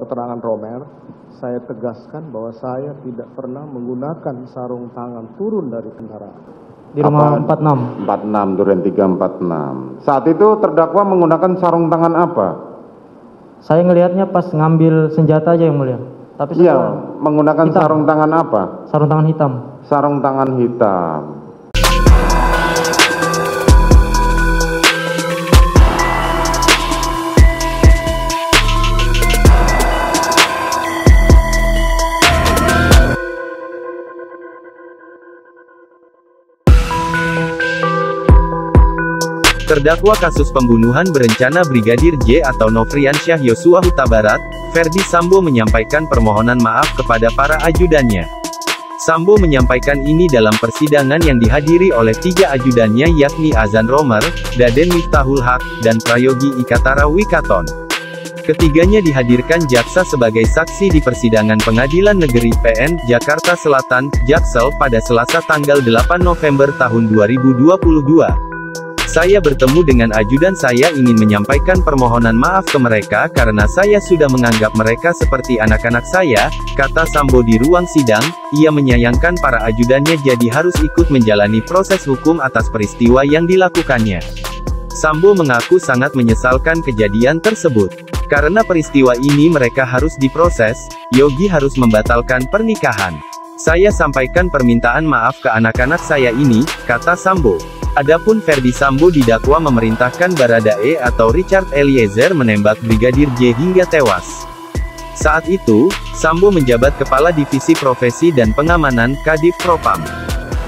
keterangan Romer, saya tegaskan bahwa saya tidak pernah menggunakan sarung tangan turun dari kendaraan. Di rumah 46. 46, Duren 346. Saat itu terdakwa menggunakan sarung tangan apa? Saya ngelihatnya pas ngambil senjata aja yang mulia. Tapi Iya, menggunakan hitam. sarung tangan apa? Sarung tangan hitam. Sarung tangan hitam. Terdakwa kasus pembunuhan berencana Brigadir J atau Nofriansyah Yosua Huta Barat, Ferdi Sambo menyampaikan permohonan maaf kepada para ajudannya. Sambo menyampaikan ini dalam persidangan yang dihadiri oleh 3 ajudannya yakni Azan Romer, Daden Miftahul Haq, dan Prayogi Ikatara Wikaton. Ketiganya dihadirkan jaksa sebagai saksi di persidangan Pengadilan Negeri PN, Jakarta Selatan, Jaksel pada Selasa tanggal 8 November tahun 2022. Saya bertemu dengan ajudan saya ingin menyampaikan permohonan maaf ke mereka karena saya sudah menganggap mereka seperti anak-anak saya, kata Sambo di ruang sidang. Ia menyayangkan para ajudannya jadi harus ikut menjalani proses hukum atas peristiwa yang dilakukannya. Sambo mengaku sangat menyesalkan kejadian tersebut. Karena peristiwa ini mereka harus diproses, Yogi harus membatalkan pernikahan. Saya sampaikan permintaan maaf ke anak-anak saya ini, kata Sambo. Adapun Ferdi Sambo didakwa memerintahkan Baradae atau Richard Eliezer menembak Brigadir J hingga tewas. Saat itu, Sambo menjabat Kepala Divisi Profesi dan Pengamanan, Kadif Propam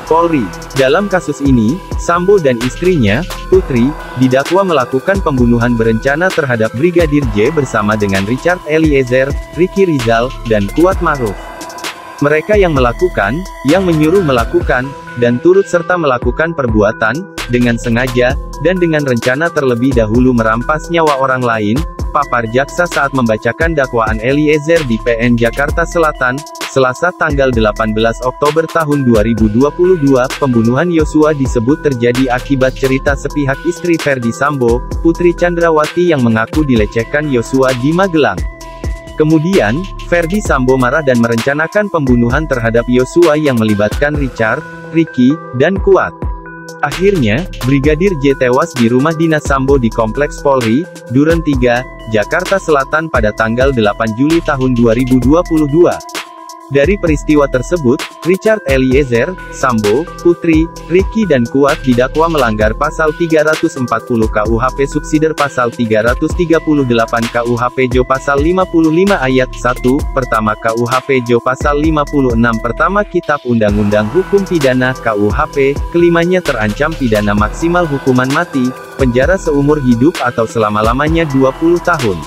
Polri. Dalam kasus ini, Sambo dan istrinya, Putri, didakwa melakukan pembunuhan berencana terhadap Brigadir J bersama dengan Richard Eliezer, Ricky Rizal, dan Kuat Ma'ruf. Mereka yang melakukan, yang menyuruh melakukan, dan turut serta melakukan perbuatan, dengan sengaja, dan dengan rencana terlebih dahulu merampas nyawa orang lain, papar jaksa saat membacakan dakwaan Eliezer di PN Jakarta Selatan, Selasa tanggal 18 Oktober tahun 2022, pembunuhan Yosua disebut terjadi akibat cerita sepihak istri Ferdi Sambo, Putri Chandrawati yang mengaku dilecehkan Yosua di Magelang. Kemudian, Ferdi Sambo marah dan merencanakan pembunuhan terhadap Yosua yang melibatkan Richard, Ricky, dan Kuat. Akhirnya, Brigadir J tewas di rumah dinas Sambo di Kompleks Polri, Duren 3, Jakarta Selatan pada tanggal 8 Juli tahun 2022. Dari peristiwa tersebut, Richard Eliezer, Sambo, Putri, Ricky dan Kuat didakwa melanggar pasal 340 KUHP subsider pasal 338 KUHP JO pasal 55 ayat 1, pertama KUHP JO pasal 56 pertama Kitab Undang-Undang Hukum Pidana KUHP, kelimanya terancam pidana maksimal hukuman mati, penjara seumur hidup atau selama-lamanya 20 tahun.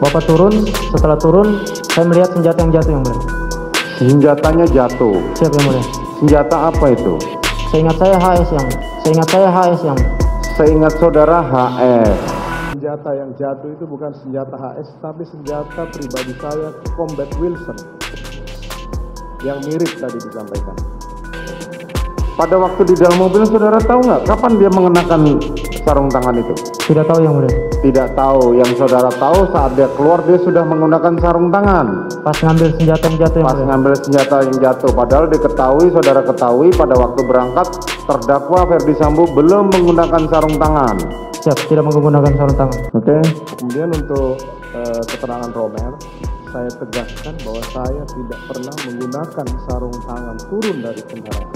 Bapak turun, setelah turun, saya melihat senjata yang jatuh yang mulia. Senjatanya jatuh. Siap yang mulia. Senjata apa itu? Seingat saya HS yang. Seingat saudara HS. Senjata yang jatuh itu bukan senjata HS, tapi senjata pribadi saya, Combat Wilson, yang mirip tadi disampaikan. Pada waktu di dalam mobil saudara tahu nggak kapan dia mengenakan sarung tangan itu? Tidak tahu yang mulia. Tidak tahu. Yang saudara tahu saat dia keluar dia sudah menggunakan sarung tangan. Pas ngambil senjata yang jatuh yang Pas mulia. ngambil senjata yang jatuh. Padahal diketahui, saudara ketahui pada waktu berangkat terdakwa Ferdi Sambo belum menggunakan sarung tangan. Siap, tidak menggunakan sarung tangan. Oke. Kemudian untuk keterangan Romer, saya tegaskan bahwa saya tidak pernah menggunakan sarung tangan turun dari kendaraan.